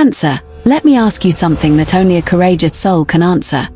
Cancer, let me ask you something that only a courageous soul can answer.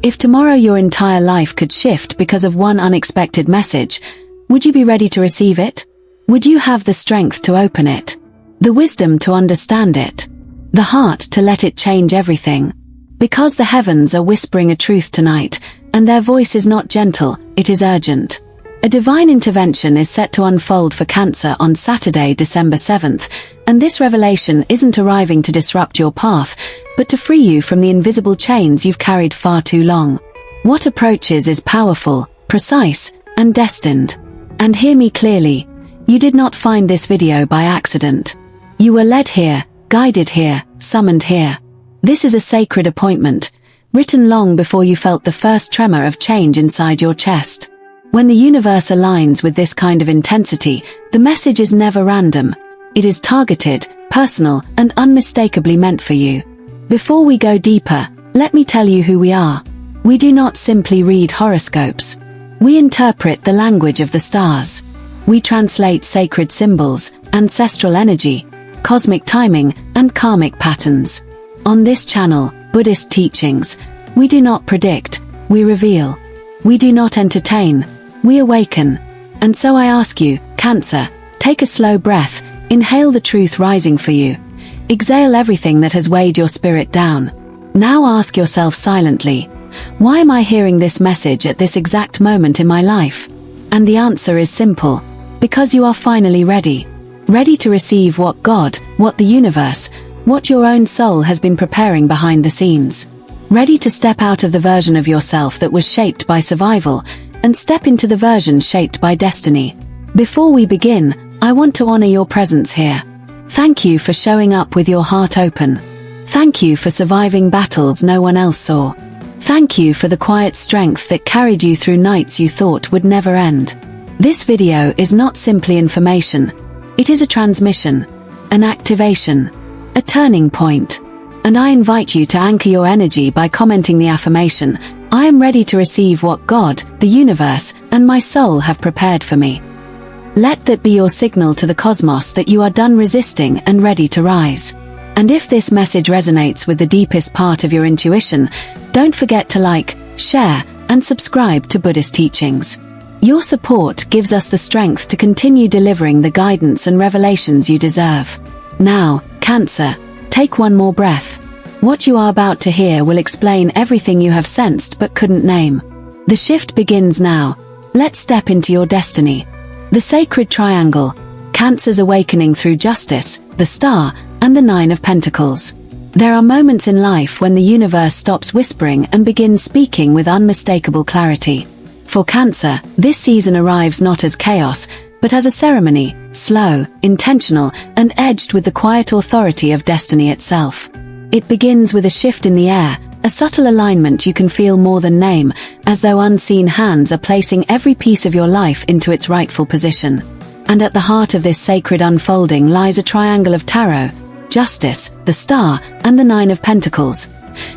If tomorrow your entire life could shift because of one unexpected message, would you be ready to receive it? Would you have the strength to open it? The wisdom to understand it? The heart to let it change everything? Because the heavens are whispering a truth tonight, and their voice is not gentle, it is urgent. A divine intervention is set to unfold for Cancer on Saturday, December 7th, and this revelation isn't arriving to disrupt your path, but to free you from the invisible chains you've carried far too long. What approaches is powerful, precise, and destined. And hear me clearly, you did not find this video by accident. You were led here, guided here, summoned here. This is a sacred appointment, written long before you felt the first tremor of change inside your chest. When the universe aligns with this kind of intensity, the message is never random. It is targeted, personal, and unmistakably meant for you. Before we go deeper, let me tell you who we are. We do not simply read horoscopes. We interpret the language of the stars. We translate sacred symbols, ancestral energy, cosmic timing, and karmic patterns. On this channel, Buddhist teachings, we do not predict, we reveal. We do not entertain, we awaken. And so I ask you, Cancer, take a slow breath, inhale the truth rising for you. Exhale everything that has weighed your spirit down. Now ask yourself silently, why am I hearing this message at this exact moment in my life? And the answer is simple, because you are finally ready. Ready to receive what God, what the universe, what your own soul has been preparing behind the scenes. Ready to step out of the version of yourself that was shaped by survival, and step into the version shaped by destiny. Before we begin, I want to honor your presence here. Thank you for showing up with your heart open. Thank you for surviving battles no one else saw. Thank you for the quiet strength that carried you through nights you thought would never end. This video is not simply information. It is a transmission, an activation, a turning point. And I invite you to anchor your energy by commenting the affirmation, I am ready to receive what God, the universe, and my soul have prepared for me. Let that be your signal to the cosmos that you are done resisting and ready to rise. And if this message resonates with the deepest part of your intuition, don't forget to like, share, and subscribe to Buddhist teachings. Your support gives us the strength to continue delivering the guidance and revelations you deserve. Now, Cancer, take one more breath. What you are about to hear will explain everything you have sensed but couldn't name. The shift begins now. Let's step into your destiny. The sacred triangle, Cancer's awakening through justice, the star, and the 9 of Pentacles. There are moments in life when the universe stops whispering and begins speaking with unmistakable clarity. For Cancer, this season arrives not as chaos, but as a ceremony, slow, intentional, and edged with the quiet authority of destiny itself. It begins with a shift in the air, a subtle alignment you can feel more than name, as though unseen hands are placing every piece of your life into its rightful position. And at the heart of this sacred unfolding lies a triangle of tarot, justice, the star, and the 9 of Pentacles.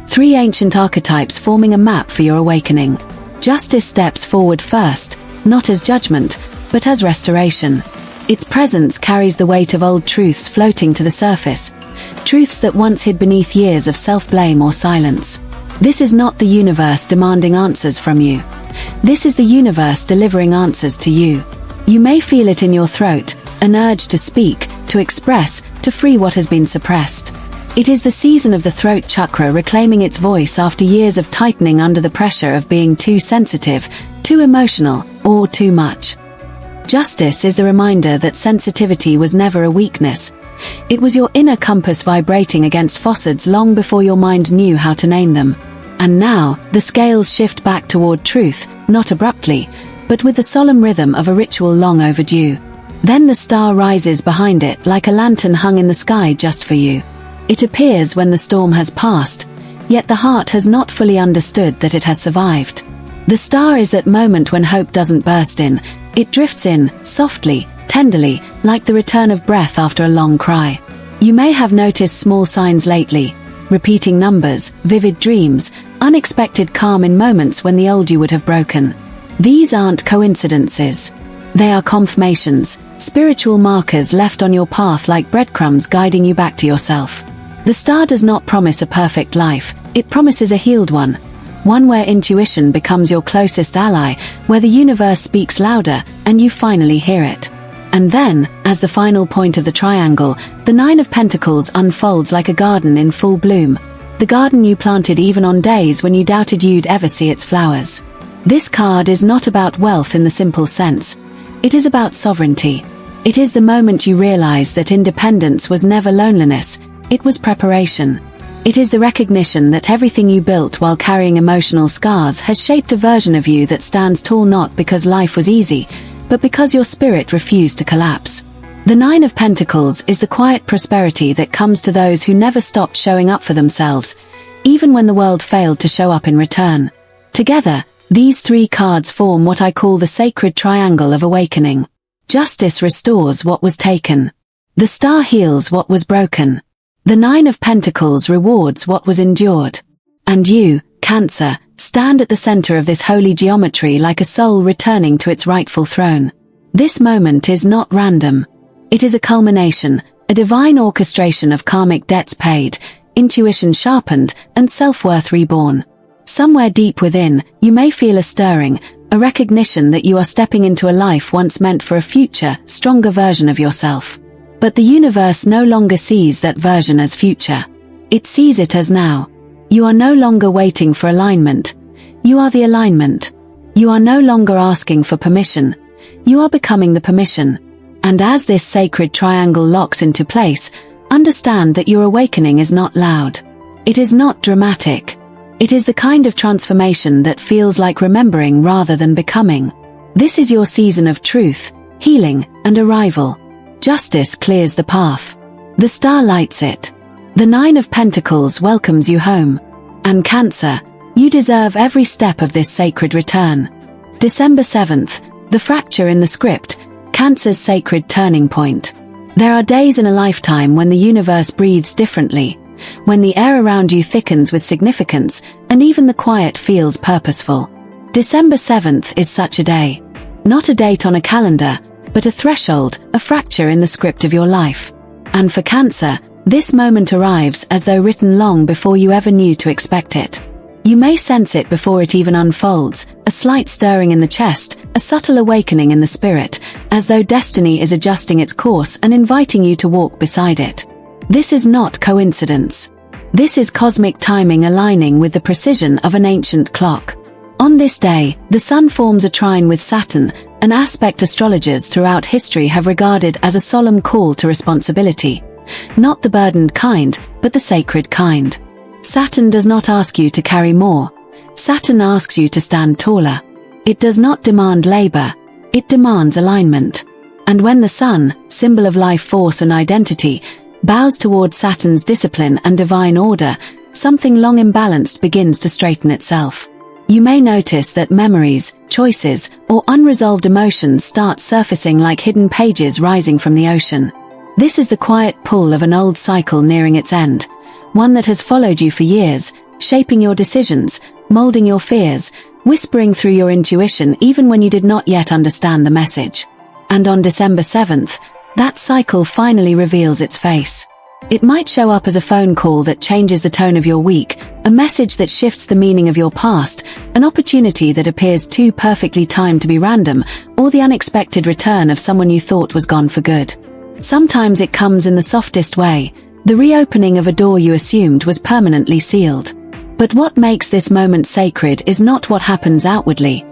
3 ancient archetypes forming a map for your awakening. Justice steps forward first, not as judgment, but as restoration. Its presence carries the weight of old truths floating to the surface, truths that once hid beneath years of self-blame or silence. This is not the universe demanding answers from you. This is the universe delivering answers to you. You may feel it in your throat, an urge to speak, to express, to free what has been suppressed. It is the season of the throat chakra reclaiming its voice after years of tightening under the pressure of being too sensitive, too emotional, or too much. Justice is the reminder that sensitivity was never a weakness. It was your inner compass vibrating against facades long before your mind knew how to name them. And now, the scales shift back toward truth, not abruptly, but with the solemn rhythm of a ritual long overdue. Then the star rises behind it like a lantern hung in the sky just for you. It appears when the storm has passed, yet the heart has not fully understood that it has survived. The star is that moment when hope doesn't burst in, it drifts in, softly, tenderly, like the return of breath after a long cry. You may have noticed small signs lately, repeating numbers, vivid dreams, unexpected calm in moments when the old you would have broken. These aren't coincidences. They are confirmations, spiritual markers left on your path like breadcrumbs guiding you back to yourself. The star does not promise a perfect life, it promises a healed one. One where intuition becomes your closest ally, where the universe speaks louder, and you finally hear it. And then, as the final point of the triangle, the Nine of Pentacles unfolds like a garden in full bloom. The garden you planted even on days when you doubted you'd ever see its flowers. This card is not about wealth in the simple sense. It is about sovereignty. It is the moment you realize that independence was never loneliness, it was preparation. It is the recognition that everything you built while carrying emotional scars has shaped a version of you that stands tall not because life was easy, but because your spirit refused to collapse. The Nine of Pentacles is the quiet prosperity that comes to those who never stopped showing up for themselves, even when the world failed to show up in return. Together, these three cards form what I call the sacred triangle of awakening. Justice restores what was taken. The star heals what was broken. The Nine of Pentacles rewards what was endured. And you, Cancer, stand at the center of this holy geometry like a soul returning to its rightful throne. This moment is not random. It is a culmination, a divine orchestration of karmic debts paid, intuition sharpened, and self-worth reborn. Somewhere deep within, you may feel a stirring, a recognition that you are stepping into a life once meant for a future, stronger version of yourself. But the universe no longer sees that version as future. It sees it as now. You are no longer waiting for alignment. You are the alignment. You are no longer asking for permission. You are becoming the permission. And as this sacred triangle locks into place, understand that your awakening is not loud. It is not dramatic. It is the kind of transformation that feels like remembering rather than becoming. This is your season of truth, healing, and arrival. Justice clears the path. The star lights it. The Nine of Pentacles welcomes you home. And Cancer, you deserve every step of this sacred return. December 7th, the fracture in the script, Cancer's sacred turning point. There are days in a lifetime when the universe breathes differently, when the air around you thickens with significance, and even the quiet feels purposeful. December 7th is such a day. Not a date on a calendar, but a threshold, a fracture in the script of your life. And for Cancer, this moment arrives as though written long before you ever knew to expect it. You may sense it before it even unfolds, a slight stirring in the chest, a subtle awakening in the spirit, as though destiny is adjusting its course and inviting you to walk beside it. This is not coincidence. This is cosmic timing aligning with the precision of an ancient clock. On this day, the Sun forms a trine with Saturn, an aspect astrologers throughout history have regarded as a solemn call to responsibility. Not the burdened kind, but the sacred kind. Saturn does not ask you to carry more. Saturn asks you to stand taller. It does not demand labor. It demands alignment. And when the Sun, symbol of life force and identity, bows toward Saturn's discipline and divine order, something long imbalanced begins to straighten itself. You may notice that memories, choices, or unresolved emotions start surfacing like hidden pages rising from the ocean. This is the quiet pull of an old cycle nearing its end, one that has followed you for years, shaping your decisions, molding your fears, whispering through your intuition even when you did not yet understand the message. And on December 7th, that cycle finally reveals its face. It might show up as a phone call that changes the tone of your week, a message that shifts the meaning of your past, an opportunity that appears too perfectly timed to be random, or the unexpected return of someone you thought was gone for good. Sometimes it comes in the softest way, the reopening of a door you assumed was permanently sealed. But what makes this moment sacred is not what happens outwardly.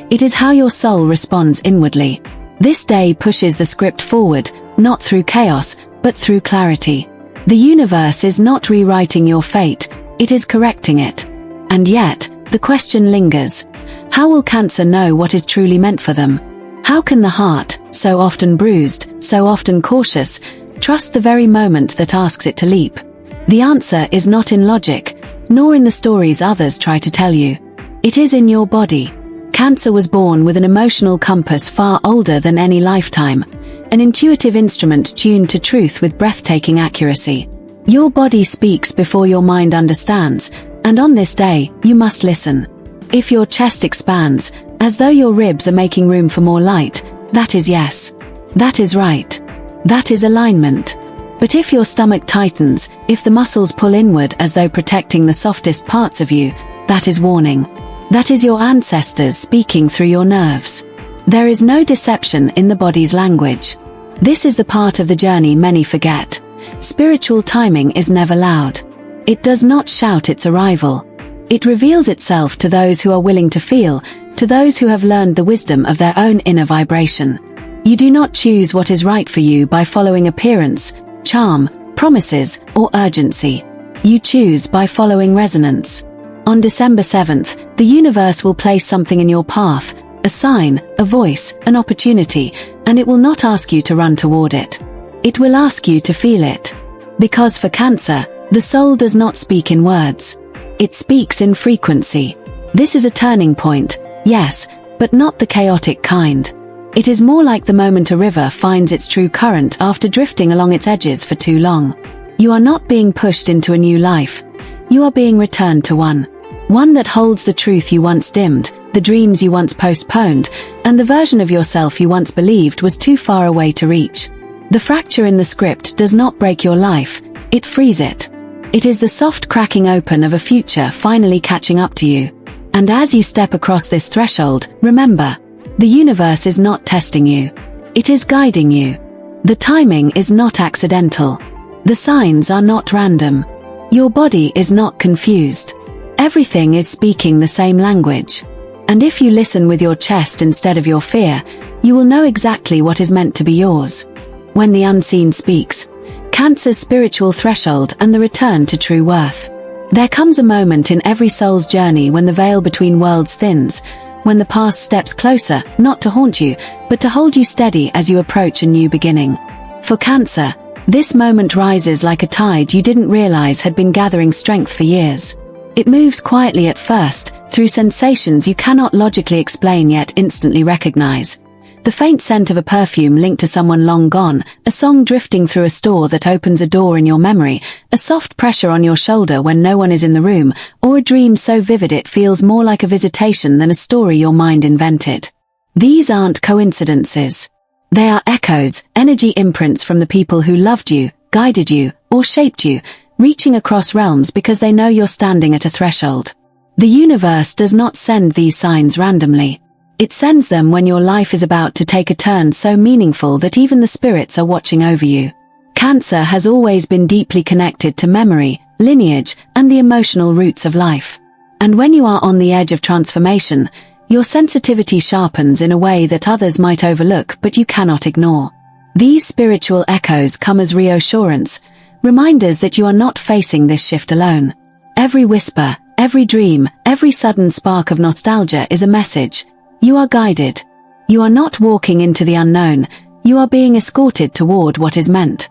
It is how your soul responds inwardly. This day pushes the script forward, not through chaos, but through clarity. The universe is not rewriting your fate, it is correcting it. And yet, the question lingers. How will Cancer know what is truly meant for them? How can the heart, so often bruised, so often cautious, trust the very moment that asks it to leap? The answer is not in logic, nor in the stories others try to tell you. It is in your body. Cancer was born with an emotional compass far older than any lifetime, an intuitive instrument tuned to truth with breathtaking accuracy. Your body speaks before your mind understands, and on this day, you must listen. If your chest expands, as though your ribs are making room for more light, that is yes. That is right. That is alignment. But if your stomach tightens, if the muscles pull inward as though protecting the softest parts of you, that is warning. That is your ancestors speaking through your nerves. There is no deception in the body's language. This is the part of the journey many forget. Spiritual timing is never loud. It does not shout its arrival. It reveals itself to those who are willing to feel, to those who have learned the wisdom of their own inner vibration. You do not choose what is right for you by following appearance, charm, promises, or urgency. You choose by following resonance. On December 7th, the universe will place something in your path, a sign, a voice, an opportunity, and it will not ask you to run toward it. It will ask you to feel it. Because for Cancer, the soul does not speak in words. It speaks in frequency. This is a turning point, yes, but not the chaotic kind. It is more like the moment a river finds its true current after drifting along its edges for too long. You are not being pushed into a new life. You are being returned to one. One that holds the truth you once dimmed, the dreams you once postponed, and the version of yourself you once believed was too far away to reach. The fracture in the script does not break your life, it frees it. It is the soft cracking open of a future finally catching up to you. And as you step across this threshold, remember, the universe is not testing you. It is guiding you. The timing is not accidental. The signs are not random. Your body is not confused. Everything is speaking the same language. And if you listen with your chest instead of your fear, you will know exactly what is meant to be yours. When the unseen speaks, Cancer's spiritual threshold and the return to true worth. There comes a moment in every soul's journey when the veil between worlds thins, when the past steps closer, not to haunt you, but to hold you steady as you approach a new beginning. For Cancer, this moment rises like a tide you didn't realize had been gathering strength for years. It moves quietly at first, through sensations you cannot logically explain yet instantly recognize. The faint scent of a perfume linked to someone long gone, a song drifting through a store that opens a door in your memory, a soft pressure on your shoulder when no one is in the room, or a dream so vivid it feels more like a visitation than a story your mind invented. These aren't coincidences. They are echoes, energy imprints from the people who loved you, guided you, or shaped you, reaching across realms because they know you're standing at a threshold. The universe does not send these signs randomly. It sends them when your life is about to take a turn so meaningful that even the spirits are watching over you. Cancer has always been deeply connected to memory, lineage, and the emotional roots of life. And when you are on the edge of transformation, your sensitivity sharpens in a way that others might overlook but you cannot ignore. These spiritual echoes come as reassurance, reminders that you are not facing this shift alone. Every whisper, every dream, every sudden spark of nostalgia is a message. You are guided. You are not walking into the unknown, you are being escorted toward what is meant.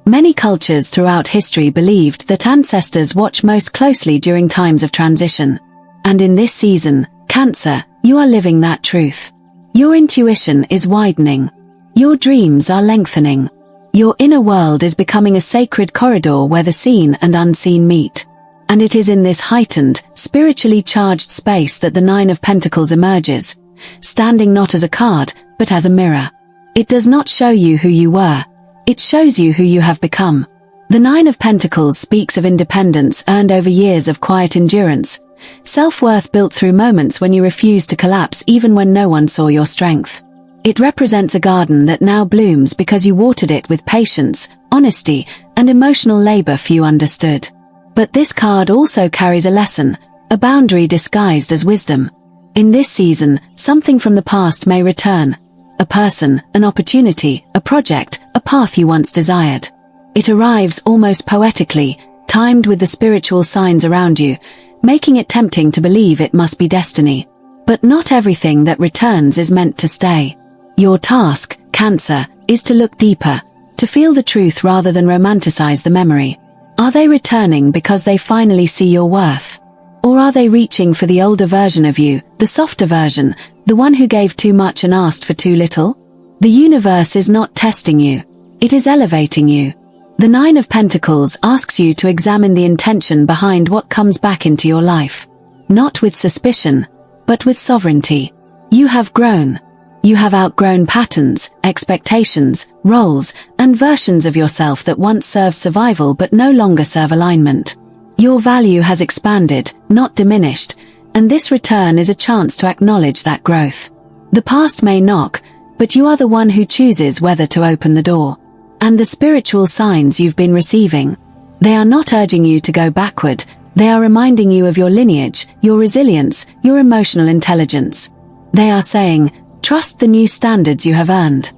Many cultures throughout history believed that ancestors watch most closely during times of transition. And in this season, Cancer, you are living that truth. Your intuition is widening. Your dreams are lengthening. Your inner world is becoming a sacred corridor where the seen and unseen meet. And it is in this heightened, spiritually charged space that the Nine of Pentacles emerges, standing not as a card, but as a mirror. It does not show you who you were. It shows you who you have become. The Nine of Pentacles speaks of independence earned over years of quiet endurance, self-worth built through moments when you refused to collapse even when no one saw your strength. It represents a garden that now blooms because you watered it with patience, honesty, and emotional labor few understood. But this card also carries a lesson, a boundary disguised as wisdom. In this season, something from the past may return. A person, an opportunity, a project, a path you once desired. It arrives almost poetically, timed with the spiritual signs around you, making it tempting to believe it must be destiny. But not everything that returns is meant to stay. Your task, Cancer, is to look deeper, to feel the truth rather than romanticize the memory. Are they returning because they finally see your worth? Or are they reaching for the older version of you, the softer version, the one who gave too much and asked for too little? The universe is not testing you. It is elevating you. The Nine of Pentacles asks you to examine the intention behind what comes back into your life. Not with suspicion, but with sovereignty. You have grown. You have outgrown patterns, expectations, roles, and versions of yourself that once served survival but no longer serve alignment. Your value has expanded, not diminished, and this return is a chance to acknowledge that growth. The past may knock, but you are the one who chooses whether to open the door. And the spiritual signs you've been receiving, they are not urging you to go backward, they are reminding you of your lineage, your resilience, your emotional intelligence. They are saying, trust the new standards you have earned.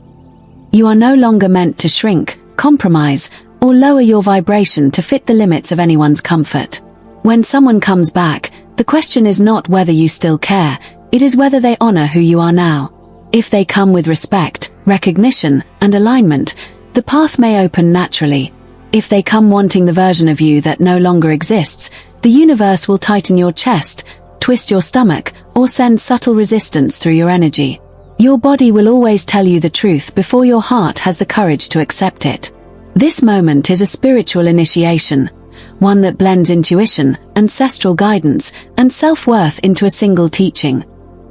You are no longer meant to shrink, compromise, or lower your vibration to fit the limits of anyone's comfort. When someone comes back, the question is not whether you still care, it is whether they honor who you are now. If they come with respect, recognition, and alignment, the path may open naturally. If they come wanting the version of you that no longer exists, the universe will tighten your chest, twist your stomach, or send subtle resistance through your energy. Your body will always tell you the truth before your heart has the courage to accept it. This moment is a spiritual initiation, one that blends intuition, ancestral guidance, and self-worth into a single teaching.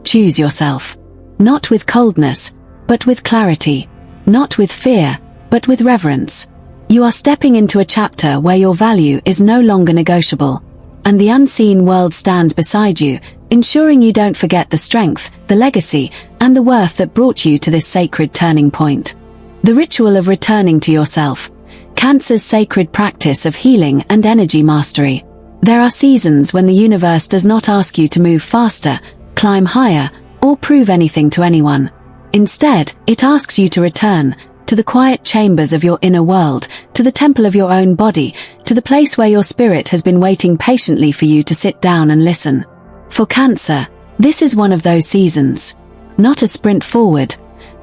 Choose yourself. Not with coldness, but with clarity. Not with fear, but with reverence. You are stepping into a chapter where your value is no longer negotiable, and the unseen world stands beside you, ensuring you don't forget the strength, the legacy, and the worth that brought you to this sacred turning point. The ritual of returning to yourself, Cancer's sacred practice of healing and energy mastery. There are seasons when the universe does not ask you to move faster, climb higher, or prove anything to anyone. Instead, it asks you to return to the quiet chambers of your inner world, to the temple of your own body, to the place where your spirit has been waiting patiently for you to sit down and listen. For Cancer, this is one of those seasons. Not a sprint forward,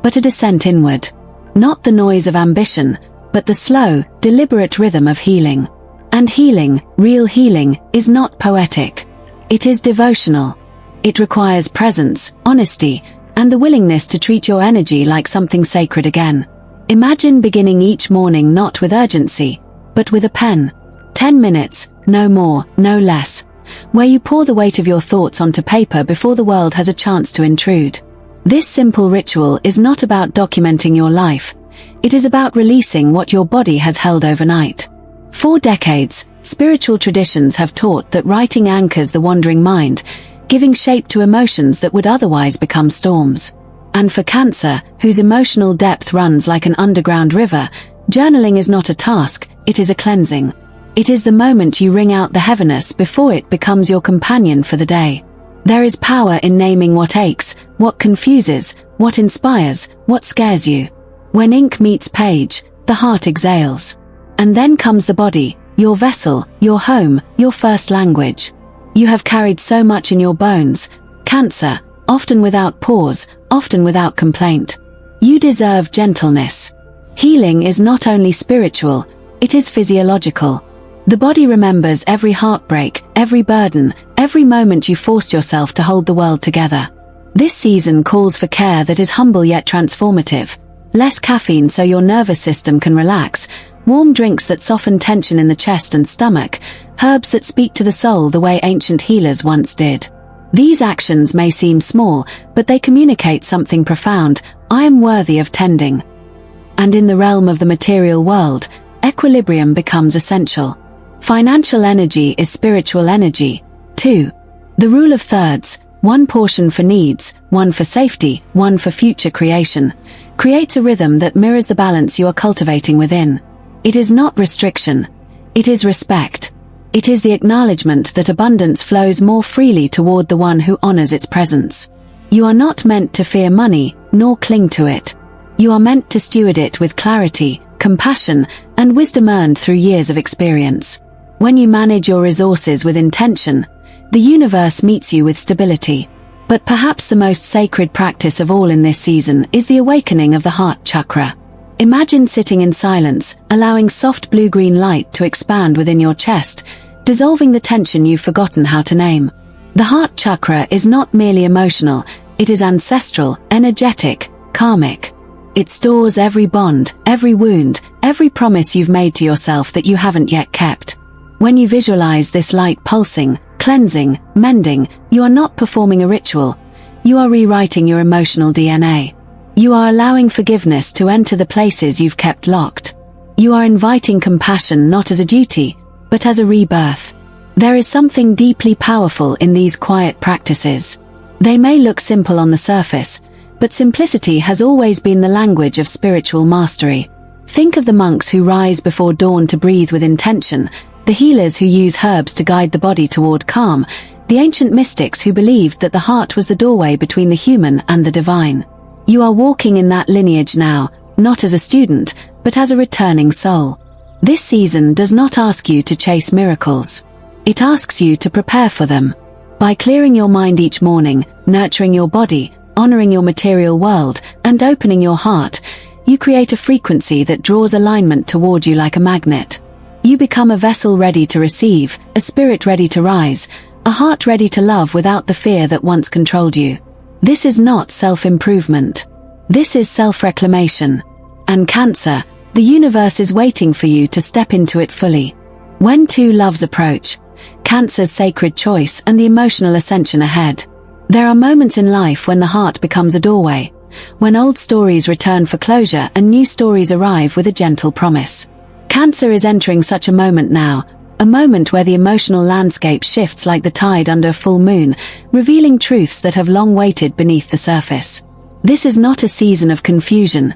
but a descent inward. Not the noise of ambition, but the slow, deliberate rhythm of healing. And healing, real healing, is not poetic. It is devotional. It requires presence, honesty, and the willingness to treat your energy like something sacred again. Imagine beginning each morning not with urgency, but with a pen. 10 minutes, no more, no less, where you pour the weight of your thoughts onto paper before the world has a chance to intrude. This simple ritual is not about documenting your life. It is about releasing what your body has held overnight. For decades, spiritual traditions have taught that writing anchors the wandering mind, giving shape to emotions that would otherwise become storms. And for Cancer, whose emotional depth runs like an underground river, journaling is not a task, it is a cleansing. It is the moment you wring out the heaviness before it becomes your companion for the day. There is power in naming what aches, what confuses, what inspires, what scares you. When ink meets page, the heart exhales. And then comes the body, your vessel, your home, your first language. You have carried so much in your bones, Cancer, often without pause, often without complaint. You deserve gentleness. Healing is not only spiritual, it is physiological. The body remembers every heartbreak, every burden, every moment you forced yourself to hold the world together. This season calls for care that is humble yet transformative. Less caffeine so your nervous system can relax, warm drinks that soften tension in the chest and stomach, herbs that speak to the soul the way ancient healers once did. These actions may seem small, but they communicate something profound. I am worthy of tending. And in the realm of the material world, equilibrium becomes essential. Financial energy is spiritual energy, too. The rule of thirds, one portion for needs, one for safety, one for future creation, creates a rhythm that mirrors the balance you are cultivating within. It is not restriction. It is respect. It is the acknowledgement that abundance flows more freely toward the one who honors its presence. You are not meant to fear money, nor cling to it. You are meant to steward it with clarity, compassion, and wisdom earned through years of experience. When you manage your resources with intention, the universe meets you with stability. But perhaps the most sacred practice of all in this season is the awakening of the heart chakra. Imagine sitting in silence, allowing soft blue-green light to expand within your chest, dissolving the tension you've forgotten how to name. The heart chakra is not merely emotional, it is ancestral, energetic, karmic. It stores every bond, every wound, every promise you've made to yourself that you haven't yet kept. When you visualize this light pulsing, cleansing, mending, you are not performing a ritual. You are rewriting your emotional DNA. You are allowing forgiveness to enter the places you've kept locked. You are inviting compassion not as a duty, but as a rebirth. There is something deeply powerful in these quiet practices. They may look simple on the surface, but simplicity has always been the language of spiritual mastery. Think of the monks who rise before dawn to breathe with intention, the healers who use herbs to guide the body toward calm, the ancient mystics who believed that the heart was the doorway between the human and the divine. You are walking in that lineage now, not as a student, but as a returning soul. This season does not ask you to chase miracles. It asks you to prepare for them. By clearing your mind each morning, nurturing your body, honoring your material world, and opening your heart, you create a frequency that draws alignment toward you like a magnet. You become a vessel ready to receive, a spirit ready to rise, a heart ready to love without the fear that once controlled you. This is not self-improvement. This is self-reclamation. And Cancer, the universe is waiting for you to step into it fully. When two loves approach, Cancer's sacred choice and the emotional ascension ahead. There are moments in life when the heart becomes a doorway, when old stories return for closure and new stories arrive with a gentle promise. Cancer is entering such a moment now, a moment where the emotional landscape shifts like the tide under a full moon, revealing truths that have long waited beneath the surface. This is not a season of confusion.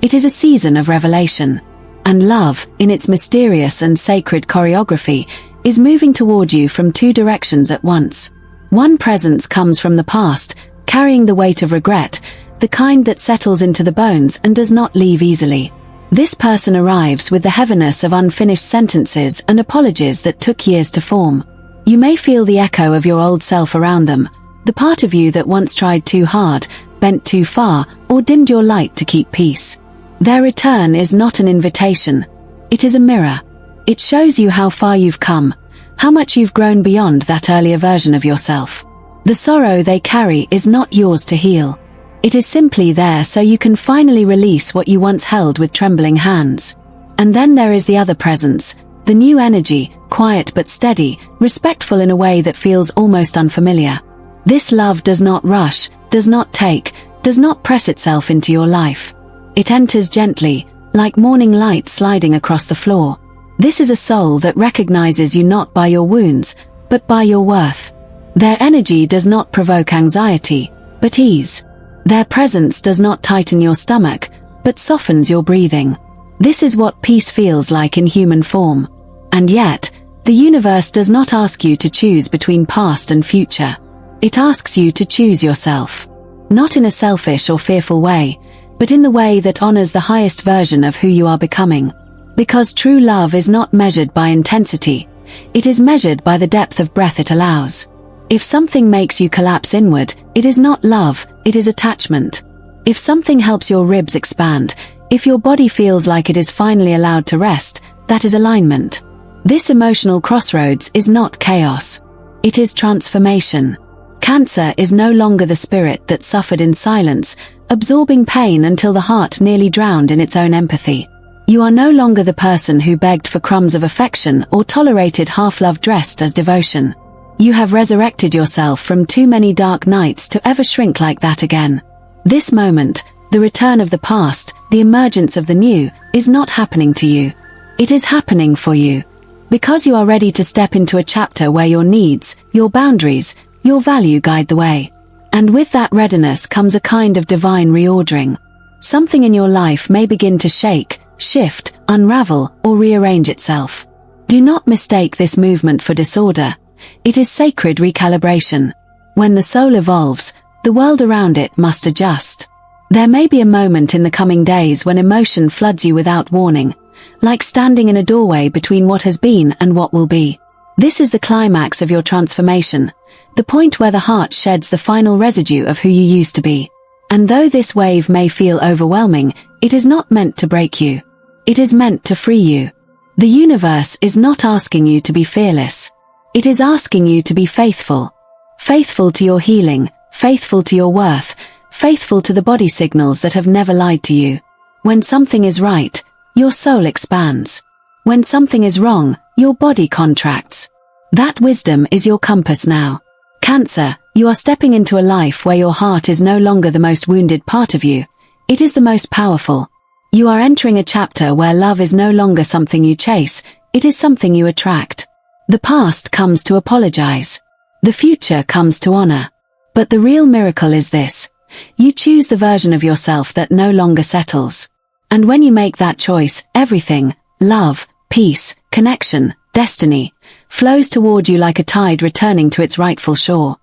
It is a season of revelation. And love, in its mysterious and sacred choreography, is moving toward you from two directions at once. One presence comes from the past, carrying the weight of regret, the kind that settles into the bones and does not leave easily. This person arrives with the heaviness of unfinished sentences and apologies that took years to form. You may feel the echo of your old self around them, the part of you that once tried too hard, bent too far, or dimmed your light to keep peace. Their return is not an invitation. It is a mirror. It shows you how far you've come, how much you've grown beyond that earlier version of yourself. The sorrow they carry is not yours to heal. It is simply there so you can finally release what you once held with trembling hands. And then there is the other presence, the new energy, quiet but steady, respectful in a way that feels almost unfamiliar. This love does not rush, does not take, does not press itself into your life. It enters gently, like morning light sliding across the floor. This is a soul that recognizes you not by your wounds, but by your worth. Their energy does not provoke anxiety, but ease. Their presence does not tighten your stomach, but softens your breathing. This is what peace feels like in human form. And yet, the universe does not ask you to choose between past and future. It asks you to choose yourself. Not in a selfish or fearful way, but in the way that honors the highest version of who you are becoming. Because true love is not measured by intensity, it is measured by the depth of breath it allows. If something makes you collapse inward, it is not love, it is attachment. If something helps your ribs expand, if your body feels like it is finally allowed to rest, that is alignment. This emotional crossroads is not chaos. It is transformation. Cancer is no longer the spirit that suffered in silence, absorbing pain until the heart nearly drowned in its own empathy. You are no longer the person who begged for crumbs of affection or tolerated half-love dressed as devotion. You have resurrected yourself from too many dark nights to ever shrink like that again. This moment, the return of the past, the emergence of the new, is not happening to you. It is happening for you. Because you are ready to step into a chapter where your needs, your boundaries, your value guide the way. And with that readiness comes a kind of divine reordering. Something in your life may begin to shake, shift, unravel, or rearrange itself. Do not mistake this movement for disorder. It is sacred recalibration. When the soul evolves, the world around it must adjust. There may be a moment in the coming days when emotion floods you without warning, like standing in a doorway between what has been and what will be. This is the climax of your transformation, the point where the heart sheds the final residue of who you used to be. And though this wave may feel overwhelming, it is not meant to break you. It is meant to free you. The universe is not asking you to be fearless. It is asking you to be faithful. Faithful to your healing, faithful to your worth, faithful to the body signals that have never lied to you. When something is right, your soul expands. When something is wrong, your body contracts. That wisdom is your compass now. Cancer, you are stepping into a life where your heart is no longer the most wounded part of you. It is the most powerful. You are entering a chapter where love is no longer something you chase, it is something you attract. The past comes to apologize. The future comes to honor. But the real miracle is this. You choose the version of yourself that no longer settles. And when you make that choice, everything, love, peace, connection, destiny, flows toward you like a tide returning to its rightful shore.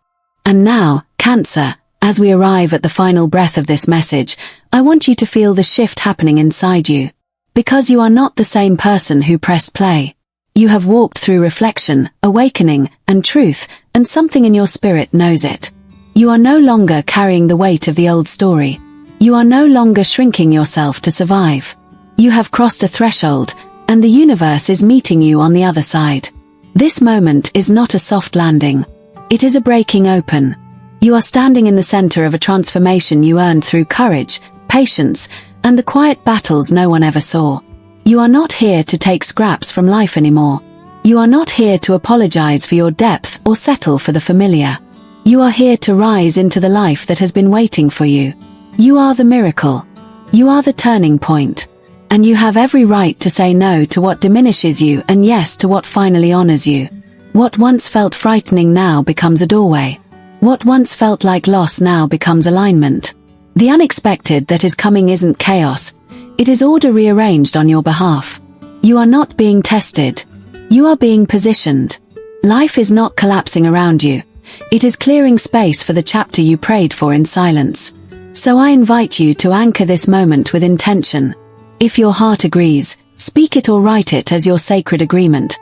And now, Cancer, as we arrive at the final breath of this message, I want you to feel the shift happening inside you. Because you are not the same person who pressed play. You have walked through reflection, awakening, and truth, and something in your spirit knows it. You are no longer carrying the weight of the old story. You are no longer shrinking yourself to survive. You have crossed a threshold, and the universe is meeting you on the other side. This moment is not a soft landing. It is a breaking open. You are standing in the center of a transformation you earned through courage, patience, and the quiet battles no one ever saw. You are not here to take scraps from life anymore. You are not here to apologize for your depth or settle for the familiar. You are here to rise into the life that has been waiting for you. You are the miracle. You are the turning point. And you have every right to say no to what diminishes you and yes to what finally honors you. What once felt frightening now becomes a doorway. What once felt like loss now becomes alignment. The unexpected that is coming isn't chaos. It is order rearranged on your behalf. You are not being tested. You are being positioned. Life is not collapsing around you. It is clearing space for the chapter you prayed for in silence. So I invite you to anchor this moment with intention. If your heart agrees, speak it or write it as your sacred agreement.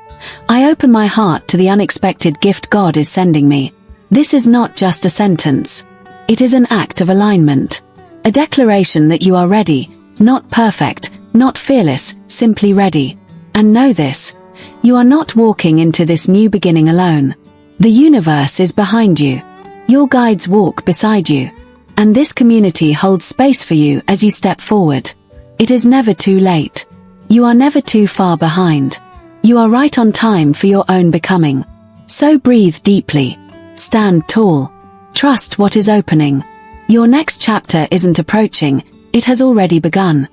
I open my heart to the unexpected gift God is sending me. This is not just a sentence. It is an act of alignment. A declaration that you are ready, not perfect, not fearless, simply ready. And know this, you are not walking into this new beginning alone. The universe is behind you. Your guides walk beside you. And this community holds space for you as you step forward. It is never too late. You are never too far behind. You are right on time for your own becoming. So breathe deeply. Stand tall. Trust what is opening. Your next chapter isn't approaching, it has already begun.